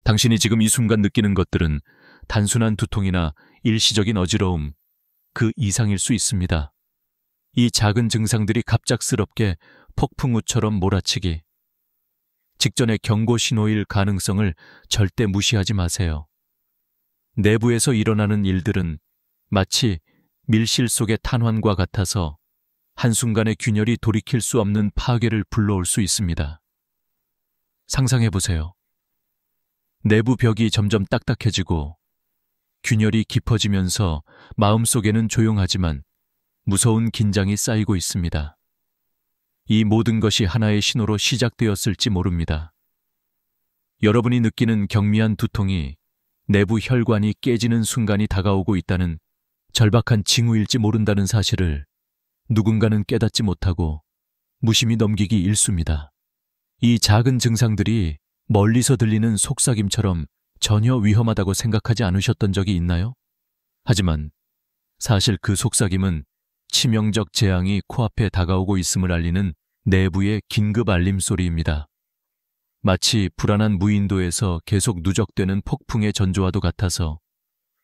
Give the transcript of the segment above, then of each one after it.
당신이 지금 이 순간 느끼는 것들은 단순한 두통이나 일시적인 어지러움, 그 이상일 수 있습니다. 이 작은 증상들이 갑작스럽게 폭풍우처럼 몰아치기, 직전의 경고 신호일 가능성을 절대 무시하지 마세요. 내부에서 일어나는 일들은 마치 밀실 속의 탄환과 같아서 한순간에 균열이 돌이킬 수 없는 파괴를 불러올 수 있습니다. 상상해보세요. 내부 벽이 점점 딱딱해지고 균열이 깊어지면서 마음속에는 조용하지만 무서운 긴장이 쌓이고 있습니다. 이 모든 것이 하나의 신호로 시작되었을지 모릅니다. 여러분이 느끼는 경미한 두통이 내부 혈관이 깨지는 순간이 다가오고 있다는 절박한 징후일지 모른다는 사실을 누군가는 깨닫지 못하고 무심히 넘기기 일쑤입니다. 이 작은 증상들이 멀리서 들리는 속삭임처럼 전혀 위험하다고 생각하지 않으셨던 적이 있나요? 하지만 사실 그 속삭임은 치명적 재앙이 코앞에 다가오고 있음을 알리는 내부의 긴급 알림 소리입니다. 마치 불안한 무인도에서 계속 누적되는 폭풍의 전조와도 같아서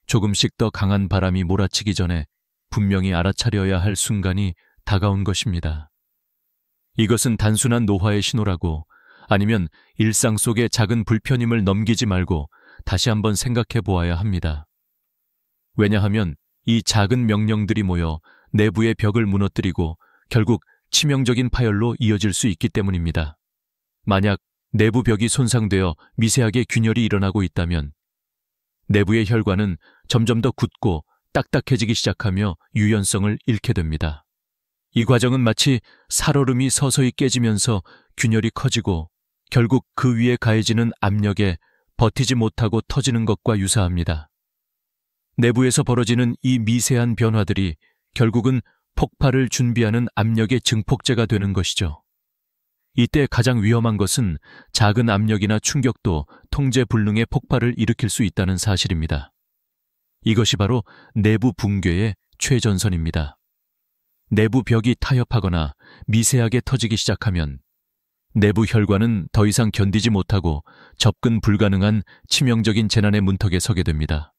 조금씩 더 강한 바람이 몰아치기 전에 분명히 알아차려야 할 순간이 다가온 것입니다. 이것은 단순한 노화의 신호라고, 아니면 일상 속의 작은 불편임을 넘기지 말고 다시 한번 생각해 보아야 합니다. 왜냐하면 이 작은 명령들이 모여 내부의 벽을 무너뜨리고 결국 치명적인 파열로 이어질 수 있기 때문입니다. 만약 내부 벽이 손상되어 미세하게 균열이 일어나고 있다면 내부의 혈관은 점점 더 굳고 딱딱해지기 시작하며 유연성을 잃게 됩니다. 이 과정은 마치 살얼음이 서서히 깨지면서 균열이 커지고 결국 그 위에 가해지는 압력에 버티지 못하고 터지는 것과 유사합니다. 내부에서 벌어지는 이 미세한 변화들이 결국은 폭발을 준비하는 압력의 증폭제가 되는 것이죠. 이때 가장 위험한 것은 작은 압력이나 충격도 통제불능의 폭발을 일으킬 수 있다는 사실입니다. 이것이 바로 내부 붕괴의 최전선입니다. 내부 벽이 타협하거나 미세하게 터지기 시작하면 내부 혈관은 더 이상 견디지 못하고 접근 불가능한 치명적인 재난의 문턱에 서게 됩니다.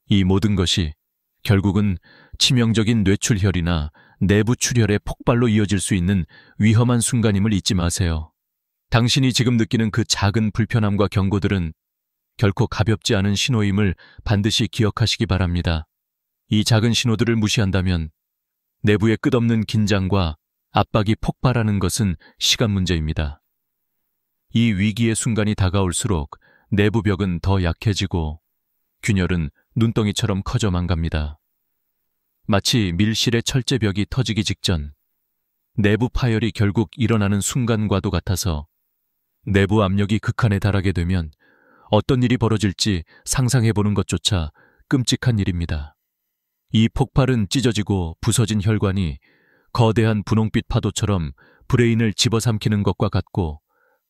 이 모든 것이 결국은 치명적인 뇌출혈이나 내부 출혈의 폭발로 이어질 수 있는 위험한 순간임을 잊지 마세요. 당신이 지금 느끼는 그 작은 불편함과 경고들은 결코 가볍지 않은 신호임을 반드시 기억하시기 바랍니다. 이 작은 신호들을 무시한다면 내부의 끝없는 긴장과 압박이 폭발하는 것은 시간 문제입니다. 이 위기의 순간이 다가올수록 내부 벽은 더 약해지고 균열은 눈덩이처럼 커져만 갑니다. 마치 밀실의 철제벽이 터지기 직전 내부 파열이 결국 일어나는 순간과도 같아서 내부 압력이 극한에 달하게 되면 어떤 일이 벌어질지 상상해보는 것조차 끔찍한 일입니다. 이 폭발은 찢어지고 부서진 혈관이 거대한 분홍빛 파도처럼 브레인을 집어삼키는 것과 같고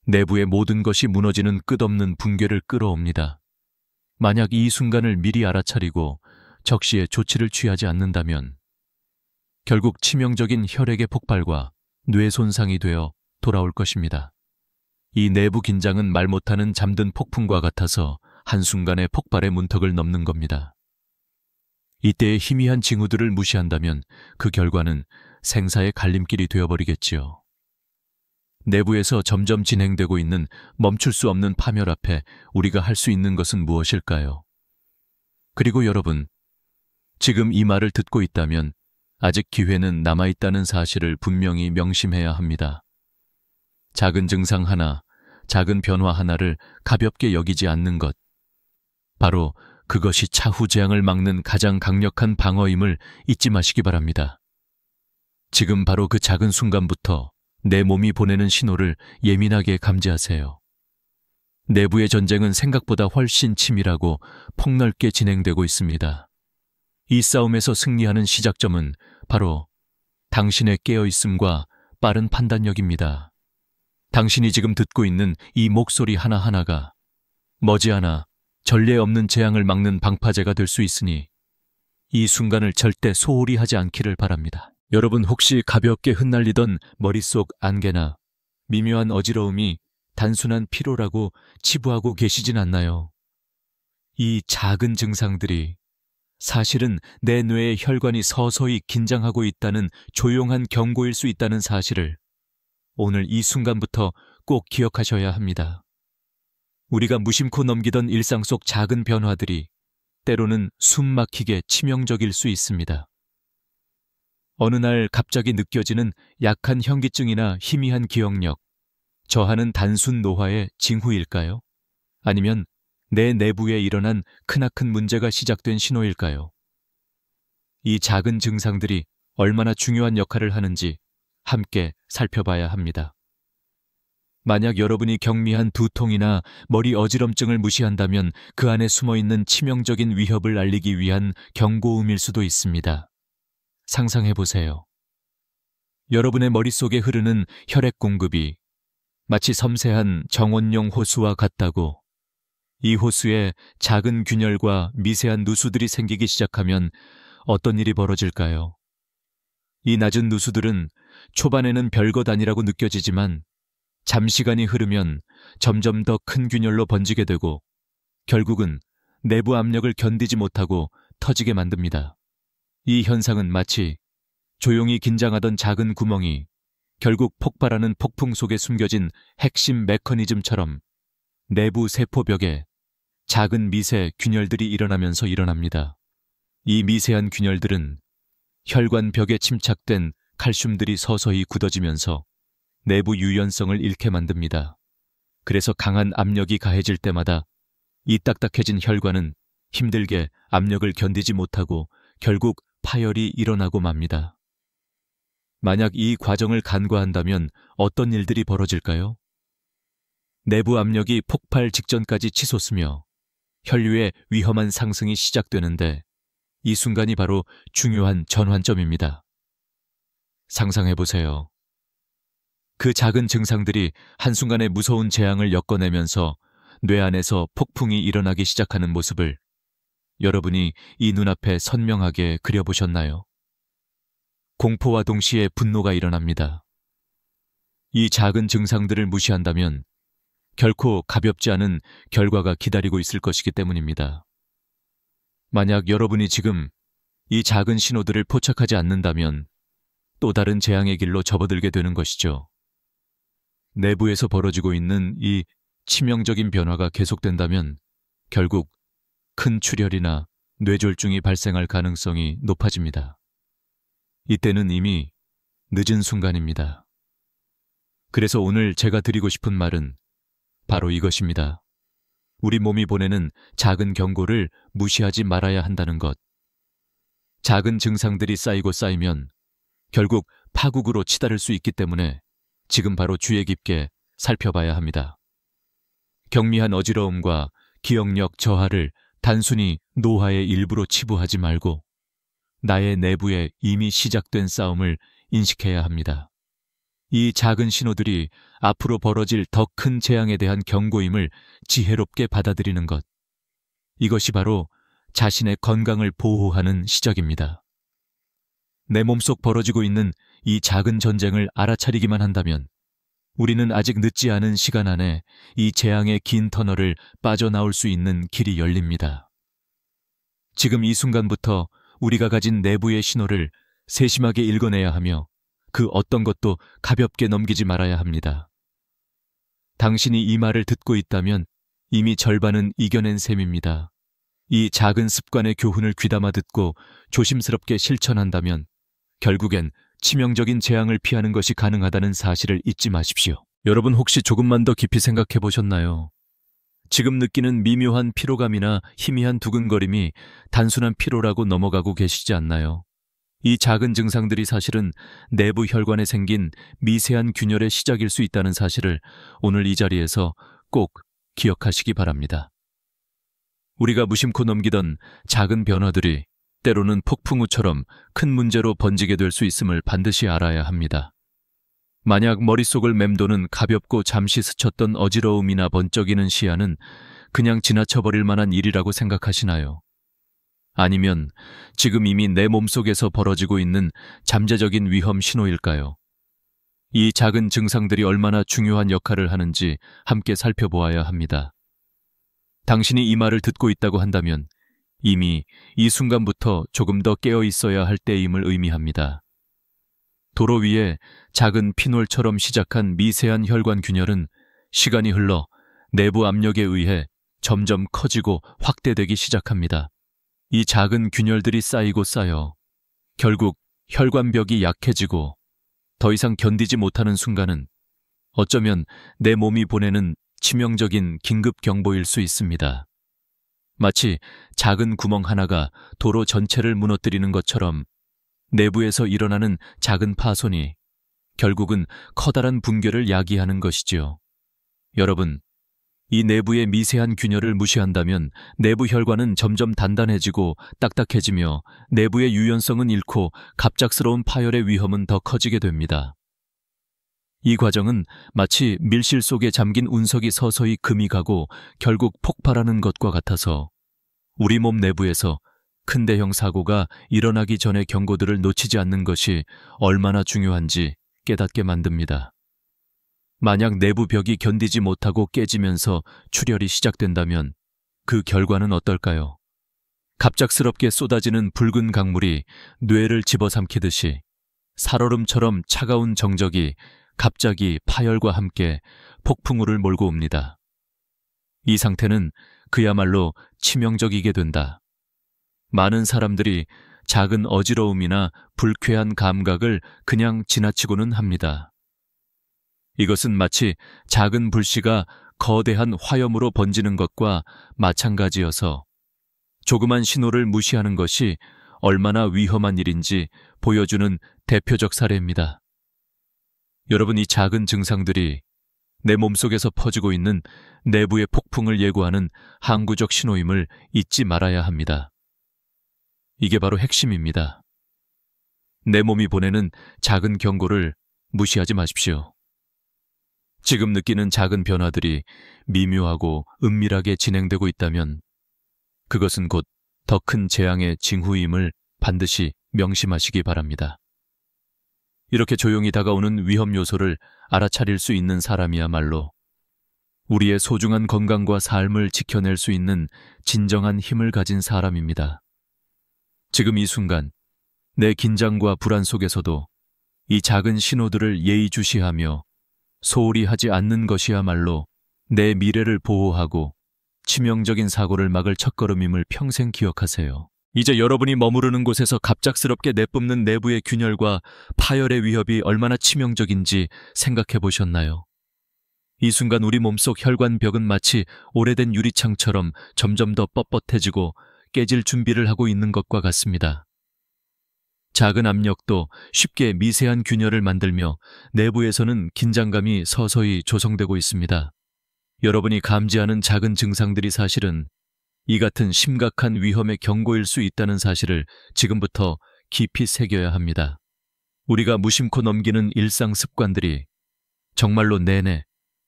내부의 모든 것이 무너지는 끝없는 붕괴를 끌어옵니다. 만약 이 순간을 미리 알아차리고 적시에 조치를 취하지 않는다면 결국 치명적인 혈액의 폭발과 뇌 손상이 되어 돌아올 것입니다. 이 내부 긴장은 말 못하는 잠든 폭풍과 같아서 한순간에 폭발의 문턱을 넘는 겁니다. 이때의 희미한 징후들을 무시한다면 그 결과는 생사의 갈림길이 되어버리겠지요. 내부에서 점점 진행되고 있는 멈출 수 없는 파멸 앞에 우리가 할 수 있는 것은 무엇일까요? 그리고 여러분, 지금 이 말을 듣고 있다면 아직 기회는 남아있다는 사실을 분명히 명심해야 합니다. 작은 증상 하나, 작은 변화 하나를 가볍게 여기지 않는 것, 바로 그것이 차후 재앙을 막는 가장 강력한 방어임을 잊지 마시기 바랍니다. 지금 바로 그 작은 순간부터 내 몸이 보내는 신호를 예민하게 감지하세요. 내부의 전쟁은 생각보다 훨씬 치밀하고 폭넓게 진행되고 있습니다. 이 싸움에서 승리하는 시작점은 바로 당신의 깨어있음과 빠른 판단력입니다. 당신이 지금 듣고 있는 이 목소리 하나하나가 머지않아 전례 없는 재앙을 막는 방파제가 될 수 있으니 이 순간을 절대 소홀히 하지 않기를 바랍니다. 여러분 혹시 가볍게 흩날리던 머릿속 안개나 미묘한 어지러움이 단순한 피로라고 치부하고 계시진 않나요? 이 작은 증상들이 사실은 내 뇌의 혈관이 서서히 긴장하고 있다는 조용한 경고일 수 있다는 사실을 오늘 이 순간부터 꼭 기억하셔야 합니다. 우리가 무심코 넘기던 일상 속 작은 변화들이 때로는 숨막히게 치명적일 수 있습니다. 어느 날 갑자기 느껴지는 약한 현기증이나 희미한 기억력, 저하는 단순 노화의 징후일까요? 아니면 내 내부에 일어난 크나큰 문제가 시작된 신호일까요? 이 작은 증상들이 얼마나 중요한 역할을 하는지 함께 살펴봐야 합니다. 만약 여러분이 경미한 두통이나 머리 어지럼증을 무시한다면 그 안에 숨어있는 치명적인 위협을 알리기 위한 경고음일 수도 있습니다. 상상해보세요. 여러분의 머릿속에 흐르는 혈액 공급이 마치 섬세한 정원용 호수와 같다고, 이 호수에 작은 균열과 미세한 누수들이 생기기 시작하면 어떤 일이 벌어질까요? 이 낮은 누수들은 초반에는 별것 아니라고 느껴지지만 잠시간이 흐르면 점점 더 큰 균열로 번지게 되고 결국은 내부 압력을 견디지 못하고 터지게 만듭니다. 이 현상은 마치 조용히 긴장하던 작은 구멍이 결국 폭발하는 폭풍 속에 숨겨진 핵심 메커니즘처럼 내부 세포벽에 작은 미세 균열들이 일어나면서 일어납니다. 이 미세한 균열들은 혈관 벽에 침착된 칼슘들이 서서히 굳어지면서 내부 유연성을 잃게 만듭니다. 그래서 강한 압력이 가해질 때마다 이 딱딱해진 혈관은 힘들게 압력을 견디지 못하고 결국 파열이 일어나고 맙니다. 만약 이 과정을 간과한다면 어떤 일들이 벌어질까요? 내부 압력이 폭발 직전까지 치솟으며 혈류의 위험한 상승이 시작되는데 이 순간이 바로 중요한 전환점입니다. 상상해보세요. 그 작은 증상들이 한순간에 무서운 재앙을 엮어내면서 뇌 안에서 폭풍이 일어나기 시작하는 모습을 여러분이 이 눈앞에 선명하게 그려보셨나요? 공포와 동시에 분노가 일어납니다. 이 작은 증상들을 무시한다면 결코 가볍지 않은 결과가 기다리고 있을 것이기 때문입니다. 만약 여러분이 지금 이 작은 신호들을 포착하지 않는다면 또 다른 재앙의 길로 접어들게 되는 것이죠. 내부에서 벌어지고 있는 이 치명적인 변화가 계속된다면 결국 큰 출혈이나 뇌졸중이 발생할 가능성이 높아집니다. 이때는 이미 늦은 순간입니다. 그래서 오늘 제가 드리고 싶은 말은 바로 이것입니다. 우리 몸이 보내는 작은 경고를 무시하지 말아야 한다는 것. 작은 증상들이 쌓이고 쌓이면 결국 파국으로 치달을 수 있기 때문에 지금 바로 주의 깊게 살펴봐야 합니다. 경미한 어지러움과 기억력 저하를 단순히 노화의 일부로 치부하지 말고 나의 내부에 이미 시작된 싸움을 인식해야 합니다. 이 작은 신호들이 앞으로 벌어질 더 큰 재앙에 대한 경고임을 지혜롭게 받아들이는 것. 이것이 바로 자신의 건강을 보호하는 시작입니다. 내 몸속 벌어지고 있는 이 작은 전쟁을 알아차리기만 한다면 우리는 아직 늦지 않은 시간 안에 이 재앙의 긴 터널을 빠져나올 수 있는 길이 열립니다. 지금 이 순간부터 우리가 가진 내부의 신호를 세심하게 읽어내야 하며 그 어떤 것도 가볍게 넘기지 말아야 합니다. 당신이 이 말을 듣고 있다면 이미 절반은 이겨낸 셈입니다. 이 작은 습관의 교훈을 귀담아 듣고 조심스럽게 실천한다면 결국엔 치명적인 재앙을 피하는 것이 가능하다는 사실을 잊지 마십시오. 여러분 혹시 조금만 더 깊이 생각해 보셨나요? 지금 느끼는 미묘한 피로감이나 희미한 두근거림이 단순한 피로라고 넘어가고 계시지 않나요? 이 작은 증상들이 사실은 내부 혈관에 생긴 미세한 균열의 시작일 수 있다는 사실을 오늘 이 자리에서 꼭 기억하시기 바랍니다. 우리가 무심코 넘기던 작은 변화들이 때로는 폭풍우처럼 큰 문제로 번지게 될 수 있음을 반드시 알아야 합니다. 만약 머릿속을 맴도는 가볍고 잠시 스쳤던 어지러움이나 번쩍이는 시야는 그냥 지나쳐버릴 만한 일이라고 생각하시나요? 아니면 지금 이미 내 몸속에서 벌어지고 있는 잠재적인 위험 신호일까요? 이 작은 증상들이 얼마나 중요한 역할을 하는지 함께 살펴보아야 합니다. 당신이 이 말을 듣고 있다고 한다면 이미 이 순간부터 조금 더 깨어 있어야 할 때임을 의미합니다. 도로 위에 작은 피놀처럼 시작한 미세한 혈관 균열은 시간이 흘러 내부 압력에 의해 점점 커지고 확대되기 시작합니다. 이 작은 균열들이 쌓이고 쌓여 결국 혈관벽이 약해지고 더 이상 견디지 못하는 순간은 어쩌면 내 몸이 보내는 치명적인 긴급 경보일 수 있습니다. 마치 작은 구멍 하나가 도로 전체를 무너뜨리는 것처럼 내부에서 일어나는 작은 파손이 결국은 커다란 붕괴를 야기하는 것이지요. 여러분, 이 내부의 미세한 균열을 무시한다면 내부 혈관은 점점 단단해지고 딱딱해지며 내부의 유연성은 잃고 갑작스러운 파열의 위험은 더 커지게 됩니다. 이 과정은 마치 밀실 속에 잠긴 운석이 서서히 금이 가고 결국 폭발하는 것과 같아서 우리 몸 내부에서 큰 대형 사고가 일어나기 전의 경고들을 놓치지 않는 것이 얼마나 중요한지 깨닫게 만듭니다. 만약 내부 벽이 견디지 못하고 깨지면서 출혈이 시작된다면 그 결과는 어떨까요? 갑작스럽게 쏟아지는 붉은 강물이 뇌를 집어삼키듯이 살얼음처럼 차가운 정적이 갑자기 파열과 함께 폭풍우를 몰고 옵니다. 이 상태는 그야말로 치명적이게 된다. 많은 사람들이 작은 어지러움이나 불쾌한 감각을 그냥 지나치고는 합니다. 이것은 마치 작은 불씨가 거대한 화염으로 번지는 것과 마찬가지여서 조그만 신호를 무시하는 것이 얼마나 위험한 일인지 보여주는 대표적 사례입니다. 여러분, 이 작은 증상들이 내 몸속에서 퍼지고 있는 내부의 폭풍을 예고하는 항구적 신호임을 잊지 말아야 합니다. 이게 바로 핵심입니다. 내 몸이 보내는 작은 경고를 무시하지 마십시오. 지금 느끼는 작은 변화들이 미묘하고 은밀하게 진행되고 있다면 그것은 곧 더 큰 재앙의 징후임을 반드시 명심하시기 바랍니다. 이렇게 조용히 다가오는 위험 요소를 알아차릴 수 있는 사람이야말로 우리의 소중한 건강과 삶을 지켜낼 수 있는 진정한 힘을 가진 사람입니다. 지금 이 순간 내 긴장과 불안 속에서도 이 작은 신호들을 예의주시하며 소홀히 하지 않는 것이야말로 내 미래를 보호하고 치명적인 사고를 막을 첫걸음임을 평생 기억하세요. 이제 여러분이 머무르는 곳에서 갑작스럽게 내뿜는 내부의 균열과 파열의 위협이 얼마나 치명적인지 생각해 보셨나요? 이 순간 우리 몸속 혈관벽은 마치 오래된 유리창처럼 점점 더 뻣뻣해지고 깨질 준비를 하고 있는 것과 같습니다. 작은 압력도 쉽게 미세한 균열을 만들며 내부에서는 긴장감이 서서히 조성되고 있습니다. 여러분이 감지하는 작은 증상들이 사실은 이 같은 심각한 위험의 경고일 수 있다는 사실을 지금부터 깊이 새겨야 합니다. 우리가 무심코 넘기는 일상 습관들이 정말로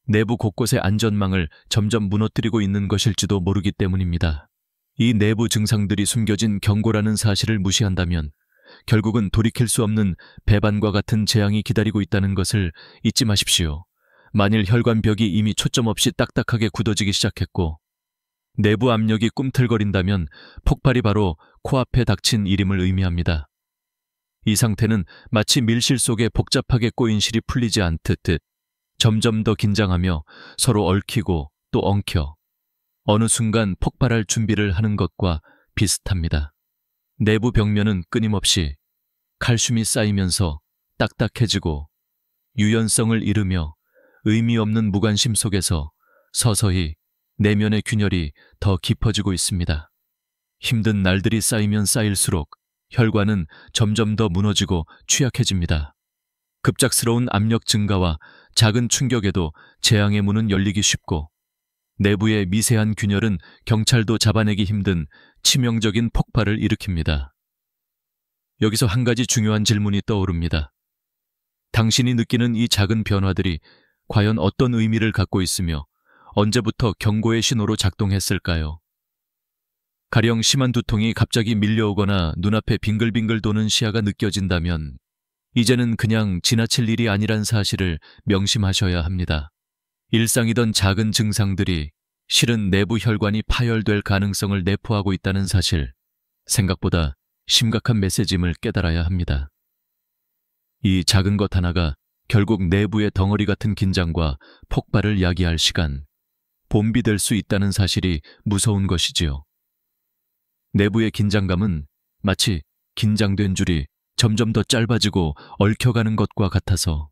내부 곳곳의 안전망을 점점 무너뜨리고 있는 것일지도 모르기 때문입니다. 이 내부 증상들이 숨겨진 경고라는 사실을 무시한다면 결국은 돌이킬 수 없는 배반과 같은 재앙이 기다리고 있다는 것을 잊지 마십시오. 만일 혈관벽이 이미 초점 없이 딱딱하게 굳어지기 시작했고 내부 압력이 꿈틀거린다면 폭발이 바로 코앞에 닥친 일임을 의미합니다. 이 상태는 마치 밀실 속에 복잡하게 꼬인 실이 풀리지 않듯 점점 더 긴장하며 서로 얽히고 또 엉켜 어느 순간 폭발할 준비를 하는 것과 비슷합니다. 내부 벽면은 끊임없이 칼슘이 쌓이면서 딱딱해지고 유연성을 잃으며 의미 없는 무관심 속에서 서서히 내면의 균열이 더 깊어지고 있습니다. 힘든 날들이 쌓이면 쌓일수록 혈관은 점점 더 무너지고 취약해집니다. 급작스러운 압력 증가와 작은 충격에도 재앙의 문은 열리기 쉽고 내부의 미세한 균열은 경찰도 잡아내기 힘든 치명적인 폭발을 일으킵니다. 여기서 한 가지 중요한 질문이 떠오릅니다. 당신이 느끼는 이 작은 변화들이 과연 어떤 의미를 갖고 있으며 언제부터 경고의 신호로 작동했을까요? 가령 심한 두통이 갑자기 밀려오거나 눈앞에 빙글빙글 도는 시야가 느껴진다면 이제는 그냥 지나칠 일이 아니란 사실을 명심하셔야 합니다. 일상이던 작은 증상들이 실은 내부 혈관이 파열될 가능성을 내포하고 있다는 사실, 생각보다 심각한 메시지임을 깨달아야 합니다. 이 작은 것 하나가 결국 내부의 덩어리 같은 긴장과 폭발을 야기할 시간, 봄비 될 수 있다는 사실이 무서운 것이지요. 내부의 긴장감은 마치 긴장된 줄이 점점 더 짧아지고 얽혀가는 것과 같아서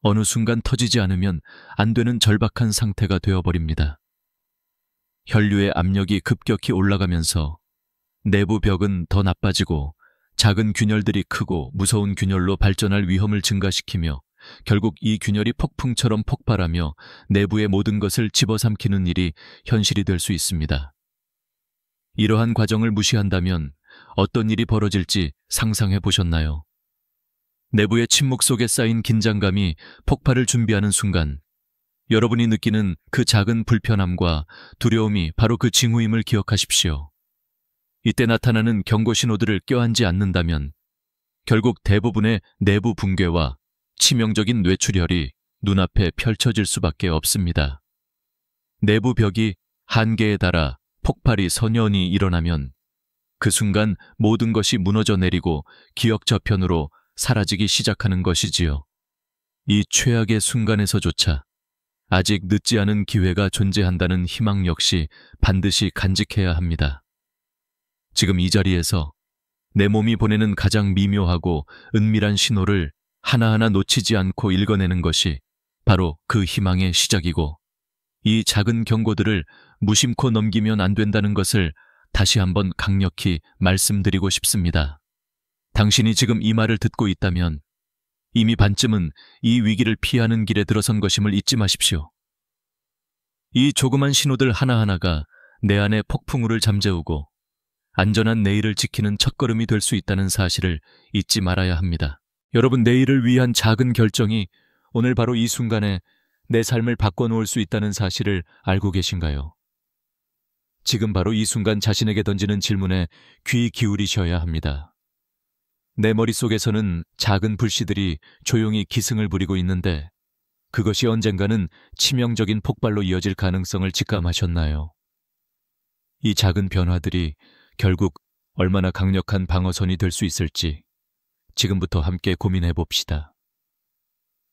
어느 순간 터지지 않으면 안 되는 절박한 상태가 되어버립니다. 혈류의 압력이 급격히 올라가면서 내부 벽은 더 나빠지고 작은 균열들이 크고 무서운 균열로 발전할 위험을 증가시키며 결국 이 균열이 폭풍처럼 폭발하며 내부의 모든 것을 집어삼키는 일이 현실이 될 수 있습니다. 이러한 과정을 무시한다면 어떤 일이 벌어질지 상상해 보셨나요? 내부의 침묵 속에 쌓인 긴장감이 폭발을 준비하는 순간 여러분이 느끼는 그 작은 불편함과 두려움이 바로 그 징후임을 기억하십시오. 이때 나타나는 경고 신호들을 껴안지 않는다면 결국 대부분의 내부 붕괴와 치명적인 뇌출혈이 눈앞에 펼쳐질 수밖에 없습니다. 내부 벽이 한계에 달아 폭발이 선연히 일어나면 그 순간 모든 것이 무너져 내리고 기억 저편으로 사라지기 시작하는 것이지요. 이 최악의 순간에서조차 아직 늦지 않은 기회가 존재한다는 희망 역시 반드시 간직해야 합니다. 지금 이 자리에서 내 몸이 보내는 가장 미묘하고 은밀한 신호를 하나하나 놓치지 않고 읽어내는 것이 바로 그 희망의 시작이고, 이 작은 경고들을 무심코 넘기면 안 된다는 것을 다시 한번 강력히 말씀드리고 싶습니다. 당신이 지금 이 말을 듣고 있다면 이미 반쯤은 이 위기를 피하는 길에 들어선 것임을 잊지 마십시오. 이 조그만 신호들 하나하나가 내 안에 폭풍우를 잠재우고 안전한 내일을 지키는 첫걸음이 될 수 있다는 사실을 잊지 말아야 합니다. 여러분, 내일을 위한 작은 결정이 오늘 바로 이 순간에 내 삶을 바꿔놓을 수 있다는 사실을 알고 계신가요? 지금 바로 이 순간 자신에게 던지는 질문에 귀 기울이셔야 합니다. 내 머릿속에서는 작은 불씨들이 조용히 기승을 부리고 있는데 그것이 언젠가는 치명적인 폭발로 이어질 가능성을 직감하셨나요? 이 작은 변화들이 결국 얼마나 강력한 방어선이 될 수 있을지 지금부터 함께 고민해 봅시다.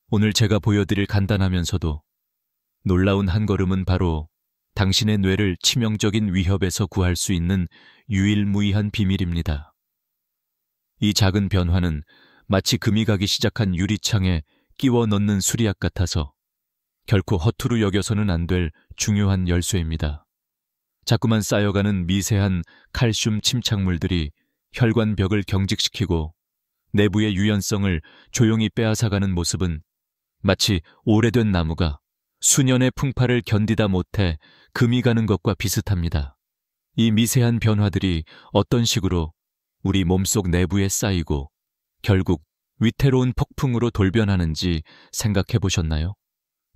오늘 제가 보여드릴 간단하면서도 놀라운 한 걸음은 바로 당신의 뇌를 치명적인 위협에서 구할 수 있는 유일무이한 비밀입니다. 이 작은 변화는 마치 금이 가기 시작한 유리창에 끼워 넣는 수리약 같아서 결코 허투루 여겨서는 안 될 중요한 열쇠입니다. 자꾸만 쌓여가는 미세한 칼슘 침착물들이 혈관벽을 경직시키고 내부의 유연성을 조용히 빼앗아가는 모습은 마치 오래된 나무가 수년의 풍파를 견디다 못해 금이 가는 것과 비슷합니다. 이 미세한 변화들이 어떤 식으로 우리 몸속 내부에 쌓이고 결국 위태로운 폭풍으로 돌변하는지 생각해 보셨나요?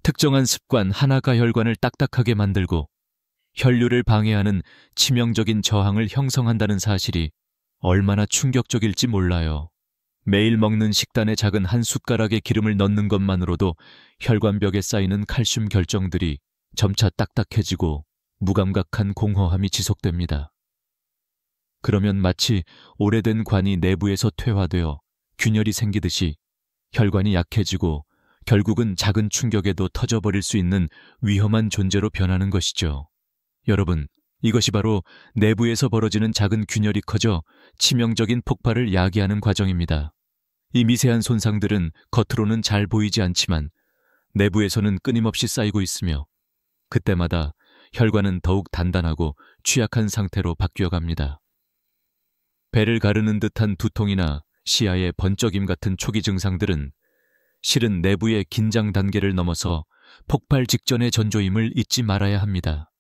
특정한 습관 하나가 혈관을 딱딱하게 만들고 혈류를 방해하는 치명적인 저항을 형성한다는 사실이 얼마나 충격적일지 몰라요. 매일 먹는 식단에 작은 한 숟가락의 기름을 넣는 것만으로도 혈관벽에 쌓이는 칼슘 결정들이 점차 딱딱해지고 무감각한 공허함이 지속됩니다. 그러면 마치 오래된 관이 내부에서 퇴화되어 균열이 생기듯이 혈관이 약해지고 결국은 작은 충격에도 터져버릴 수 있는 위험한 존재로 변하는 것이죠. 여러분, 이것이 바로 내부에서 벌어지는 작은 균열이 커져 치명적인 폭발을 야기하는 과정입니다. 이 미세한 손상들은 겉으로는 잘 보이지 않지만 내부에서는 끊임없이 쌓이고 있으며 그때마다 혈관은 더욱 단단하고 취약한 상태로 바뀌어갑니다. 배를 가르는 듯한 두통이나 시야의 번쩍임 같은 초기 증상들은 실은 내부의 긴장 단계를 넘어서 폭발 직전의 전조임을 잊지 말아야 합니다.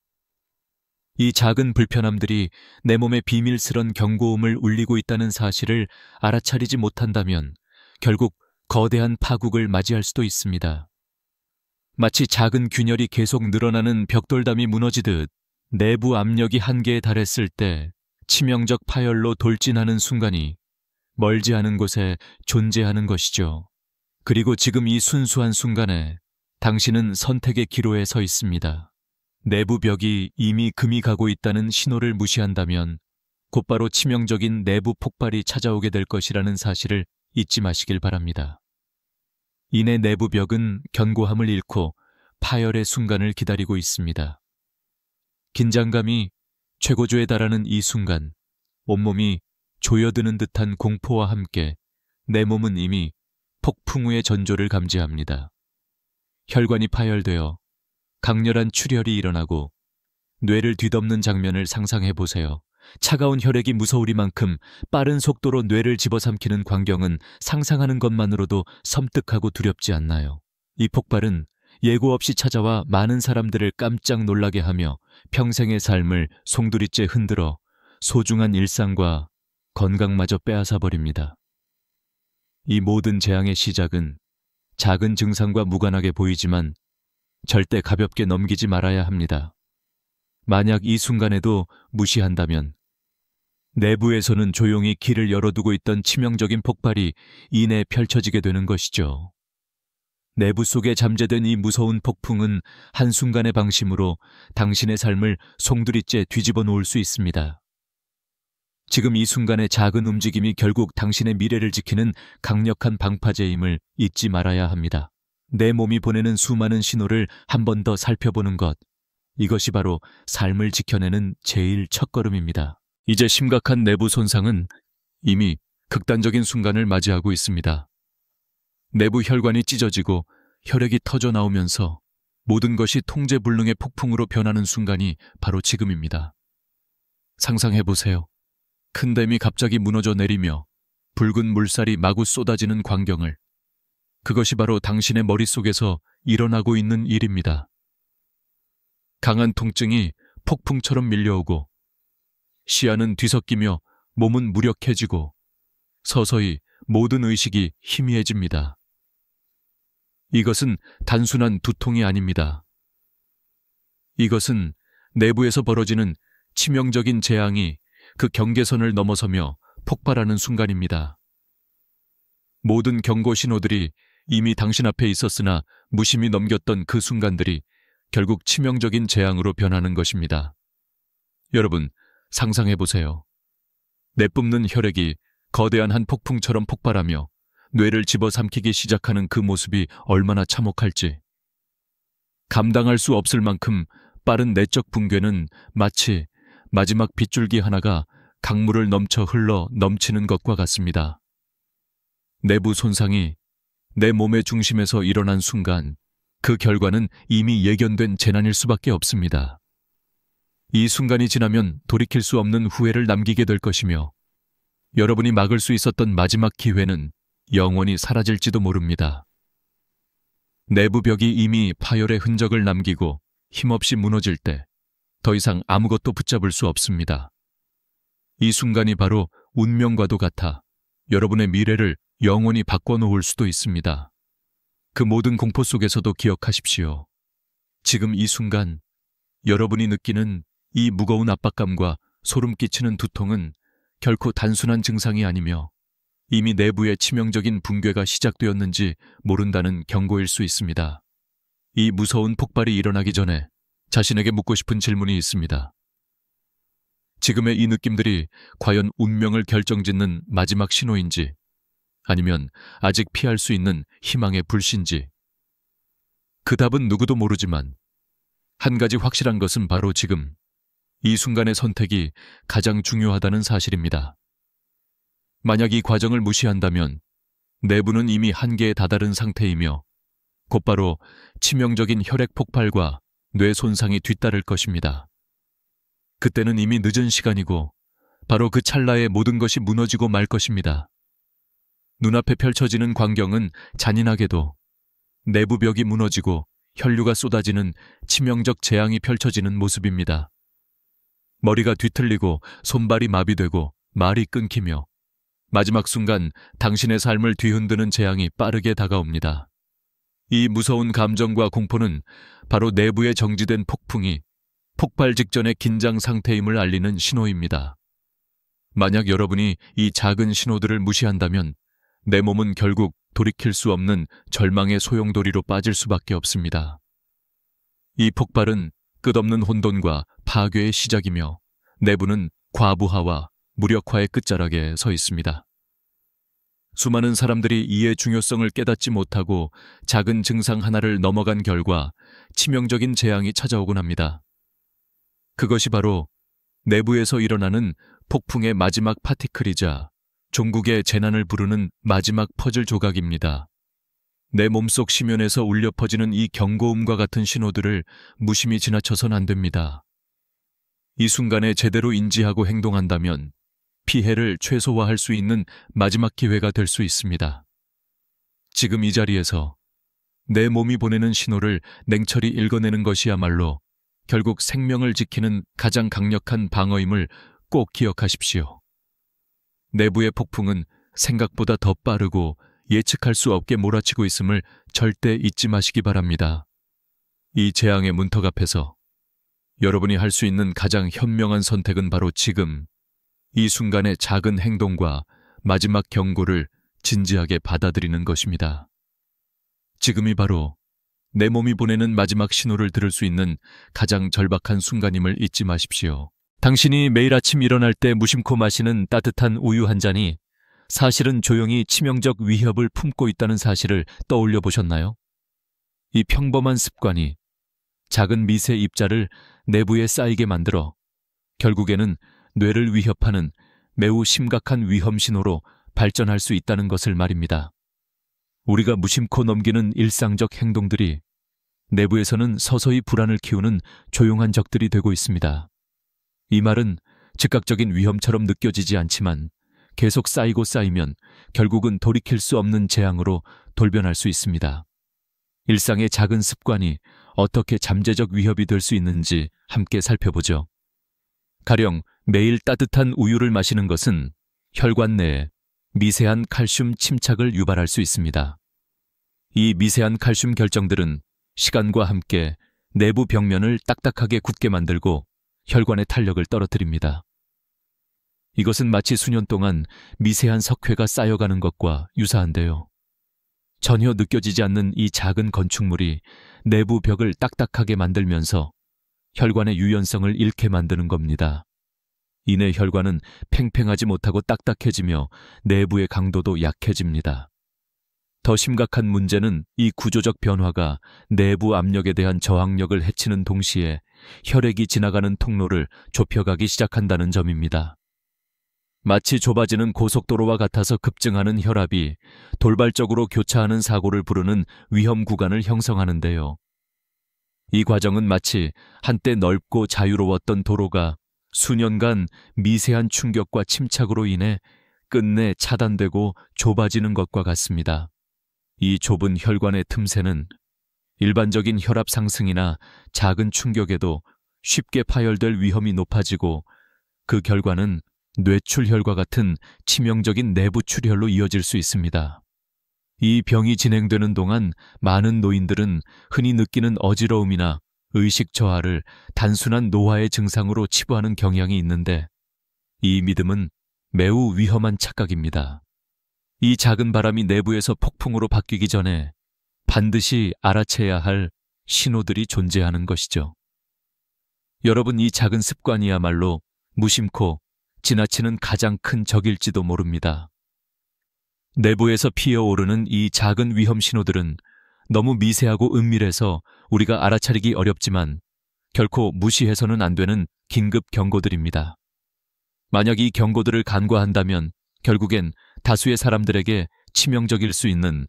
이 작은 불편함들이 내 몸에 비밀스런 경고음을 울리고 있다는 사실을 알아차리지 못한다면 결국 거대한 파국을 맞이할 수도 있습니다. 마치 작은 균열이 계속 늘어나는 벽돌담이 무너지듯 내부 압력이 한계에 달했을 때 치명적 파열로 돌진하는 순간이 멀지 않은 곳에 존재하는 것이죠. 그리고 지금 이 순수한 순간에 당신은 선택의 기로에 서 있습니다. 내부 벽이 이미 금이 가고 있다는 신호를 무시한다면 곧바로 치명적인 내부 폭발이 찾아오게 될 것이라는 사실을 잊지 마시길 바랍니다. 이내 내부 벽은 견고함을 잃고 파열의 순간을 기다리고 있습니다. 긴장감이 최고조에 달하는 이 순간, 온몸이 조여드는 듯한 공포와 함께 내 몸은 이미 폭풍 후의 전조를 감지합니다. 혈관이 파열되어 강렬한 출혈이 일어나고 뇌를 뒤덮는 장면을 상상해 보세요. 차가운 혈액이 무서우리만큼 빠른 속도로 뇌를 집어삼키는 광경은 상상하는 것만으로도 섬뜩하고 두렵지 않나요? 이 폭발은 예고 없이 찾아와 많은 사람들을 깜짝 놀라게 하며 평생의 삶을 송두리째 흔들어 소중한 일상과 건강마저 빼앗아 버립니다. 이 모든 재앙의 시작은 작은 증상과 무관하게 보이지만 절대 가볍게 넘기지 말아야 합니다. 만약 이 순간에도 무시한다면 내부에서는 조용히 길을 열어두고 있던 치명적인 폭발이 이내 펼쳐지게 되는 것이죠. 내부 속에 잠재된 이 무서운 폭풍은 한순간의 방심으로 당신의 삶을 송두리째 뒤집어 놓을 수 있습니다. 지금 이 순간의 작은 움직임이 결국 당신의 미래를 지키는 강력한 방파제임을 잊지 말아야 합니다. 내 몸이 보내는 수많은 신호를 한 번 더 살펴보는 것, 이것이 바로 삶을 지켜내는 제일 첫걸음입니다. 이제 심각한 내부 손상은 이미 극단적인 순간을 맞이하고 있습니다. 내부 혈관이 찢어지고 혈액이 터져 나오면서 모든 것이 통제불능의 폭풍으로 변하는 순간이 바로 지금입니다. 상상해보세요. 큰 댐이 갑자기 무너져 내리며 붉은 물살이 마구 쏟아지는 광경을. 그것이 바로 당신의 머릿속에서 일어나고 있는 일입니다. 강한 통증이 폭풍처럼 밀려오고 시야는 뒤섞이며 몸은 무력해지고 서서히 모든 의식이 희미해집니다. 이것은 단순한 두통이 아닙니다. 이것은 내부에서 벌어지는 치명적인 재앙이 그 경계선을 넘어서며 폭발하는 순간입니다. 모든 경고 신호들이 이미 당신 앞에 있었으나 무심히 넘겼던 그 순간들이 결국 치명적인 재앙으로 변하는 것입니다. 여러분, 상상해보세요. 내뿜는 혈액이 거대한 한 폭풍처럼 폭발하며 뇌를 집어삼키기 시작하는 그 모습이 얼마나 참혹할지. 감당할 수 없을 만큼 빠른 내적 붕괴는 마치 마지막 빗줄기 하나가 강물을 넘쳐 흘러 넘치는 것과 같습니다. 내부 손상이 내 몸의 중심에서 일어난 순간 그 결과는 이미 예견된 재난일 수밖에 없습니다. 이 순간이 지나면 돌이킬 수 없는 후회를 남기게 될 것이며 여러분이 막을 수 있었던 마지막 기회는 영원히 사라질지도 모릅니다. 내부 벽이 이미 파열의 흔적을 남기고 힘없이 무너질 때 더 이상 아무것도 붙잡을 수 없습니다. 이 순간이 바로 운명과도 같아 여러분의 미래를 영원히 바꿔놓을 수도 있습니다. 그 모든 공포 속에서도 기억하십시오. 지금 이 순간 여러분이 느끼는 이 무거운 압박감과 소름 끼치는 두통은 결코 단순한 증상이 아니며 이미 내부의 치명적인 붕괴가 시작되었는지 모른다는 경고일 수 있습니다. 이 무서운 폭발이 일어나기 전에 자신에게 묻고 싶은 질문이 있습니다. 지금의 이 느낌들이 과연 운명을 결정짓는 마지막 신호인지 아니면 아직 피할 수 있는 희망의 불씨인지. 그 답은 누구도 모르지만 한 가지 확실한 것은 바로 지금 이 순간의 선택이 가장 중요하다는 사실입니다. 만약 이 과정을 무시한다면 내부는 이미 한계에 다다른 상태이며 곧바로 치명적인 혈액 폭발과 뇌 손상이 뒤따를 것입니다. 그때는 이미 늦은 시간이고 바로 그 찰나에 모든 것이 무너지고 말 것입니다. 눈앞에 펼쳐지는 광경은 잔인하게도 내부 벽이 무너지고 혈류가 쏟아지는 치명적 재앙이 펼쳐지는 모습입니다. 머리가 뒤틀리고 손발이 마비되고 말이 끊기며 마지막 순간 당신의 삶을 뒤흔드는 재앙이 빠르게 다가옵니다. 이 무서운 감정과 공포는 바로 내부에 정지된 폭풍이 폭발 직전의 긴장 상태임을 알리는 신호입니다. 만약 여러분이 이 작은 신호들을 무시한다면 내 몸은 결국 돌이킬 수 없는 절망의 소용돌이로 빠질 수밖에 없습니다. 이 폭발은 끝없는 혼돈과 파괴의 시작이며 내부는 과부하와 무력화의 끝자락에 서 있습니다. 수많은 사람들이 이의 중요성을 깨닫지 못하고 작은 증상 하나를 넘어간 결과 치명적인 재앙이 찾아오곤 합니다. 그것이 바로 내부에서 일어나는 폭풍의 마지막 파티클이자 종국의 재난을 부르는 마지막 퍼즐 조각입니다. 내 몸속 심연에서 울려 퍼지는 이 경고음과 같은 신호들을 무심히 지나쳐선 안 됩니다. 이 순간에 제대로 인지하고 행동한다면 피해를 최소화할 수 있는 마지막 기회가 될 수 있습니다. 지금 이 자리에서 내 몸이 보내는 신호를 냉철히 읽어내는 것이야말로 결국 생명을 지키는 가장 강력한 방어임을 꼭 기억하십시오. 내부의 폭풍은 생각보다 더 빠르고 예측할 수 없게 몰아치고 있음을 절대 잊지 마시기 바랍니다. 이 재앙의 문턱 앞에서 여러분이 할 수 있는 가장 현명한 선택은 바로 지금, 이 순간의 작은 행동과 마지막 경고를 진지하게 받아들이는 것입니다. 지금이 바로 내 몸이 보내는 마지막 신호를 들을 수 있는 가장 절박한 순간임을 잊지 마십시오. 당신이 매일 아침 일어날 때 무심코 마시는 따뜻한 우유 한 잔이 사실은 조용히 치명적 위협을 품고 있다는 사실을 떠올려 보셨나요? 이 평범한 습관이 작은 미세 입자를 내부에 쌓이게 만들어 결국에는 뇌를 위협하는 매우 심각한 위험 신호로 발전할 수 있다는 것을 말입니다. 우리가 무심코 넘기는 일상적 행동들이 내부에서는 서서히 불안을 키우는 조용한 적들이 되고 있습니다. 이 말은 즉각적인 위험처럼 느껴지지 않지만 계속 쌓이고 쌓이면 결국은 돌이킬 수 없는 재앙으로 돌변할 수 있습니다. 일상의 작은 습관이 어떻게 잠재적 위협이 될 수 있는지 함께 살펴보죠. 가령 매일 따뜻한 우유를 마시는 것은 혈관 내에 미세한 칼슘 침착을 유발할 수 있습니다. 이 미세한 칼슘 결정들은 시간과 함께 내부 벽면을 딱딱하게 굳게 만들고 혈관의 탄력을 떨어뜨립니다. 이것은 마치 수년 동안 미세한 석회가 쌓여가는 것과 유사한데요. 전혀 느껴지지 않는 이 작은 건축물이 내부 벽을 딱딱하게 만들면서 혈관의 유연성을 잃게 만드는 겁니다. 이내 혈관은 팽팽하지 못하고 딱딱해지며 내부의 강도도 약해집니다. 더 심각한 문제는 이 구조적 변화가 내부 압력에 대한 저항력을 해치는 동시에 혈액이 지나가는 통로를 좁혀가기 시작한다는 점입니다. 마치 좁아지는 고속도로와 같아서 급증하는 혈압이 돌발적으로 교차하는 사고를 부르는 위험 구간을 형성하는데요. 이 과정은 마치 한때 넓고 자유로웠던 도로가 수년간 미세한 충격과 침착으로 인해 끝내 차단되고 좁아지는 것과 같습니다. 이 좁은 혈관의 틈새는 일반적인 혈압 상승이나 작은 충격에도 쉽게 파열될 위험이 높아지고 그 결과는 뇌출혈과 같은 치명적인 내부 출혈로 이어질 수 있습니다. 이 병이 진행되는 동안 많은 노인들은 흔히 느끼는 어지러움이나 의식 저하를 단순한 노화의 증상으로 치부하는 경향이 있는데 이 믿음은 매우 위험한 착각입니다. 이 작은 바람이 내부에서 폭풍으로 바뀌기 전에 반드시 알아채야 할 신호들이 존재하는 것이죠. 여러분, 이 작은 습관이야말로 무심코 지나치는 가장 큰 적일지도 모릅니다. 내부에서 피어오르는 이 작은 위험 신호들은 너무 미세하고 은밀해서 우리가 알아차리기 어렵지만 결코 무시해서는 안 되는 긴급 경고들입니다. 만약 이 경고들을 간과한다면 결국엔 다수의 사람들에게 치명적일 수 있는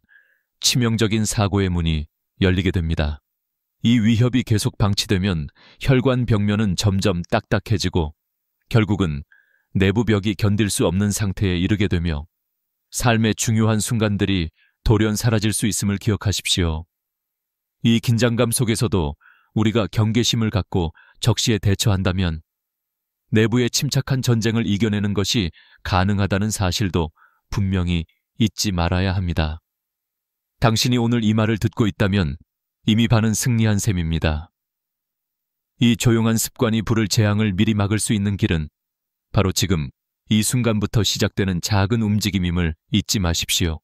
치명적인 사고의 문이 열리게 됩니다. 이 위협이 계속 방치되면 혈관 벽면은 점점 딱딱해지고 결국은 내부 벽이 견딜 수 없는 상태에 이르게 되며 삶의 중요한 순간들이 돌연 사라질 수 있음을 기억하십시오. 이 긴장감 속에서도 우리가 경계심을 갖고 적시에 대처한다면 내부의 침착한 전쟁을 이겨내는 것이 가능하다는 사실도 분명히 잊지 말아야 합니다. 당신이 오늘 이 말을 듣고 있다면 이미 반은 승리한 셈입니다. 이 조용한 습관이 부를 재앙을 미리 막을 수 있는 길은 바로 지금 이 순간부터 시작되는 작은 움직임임을 잊지 마십시오.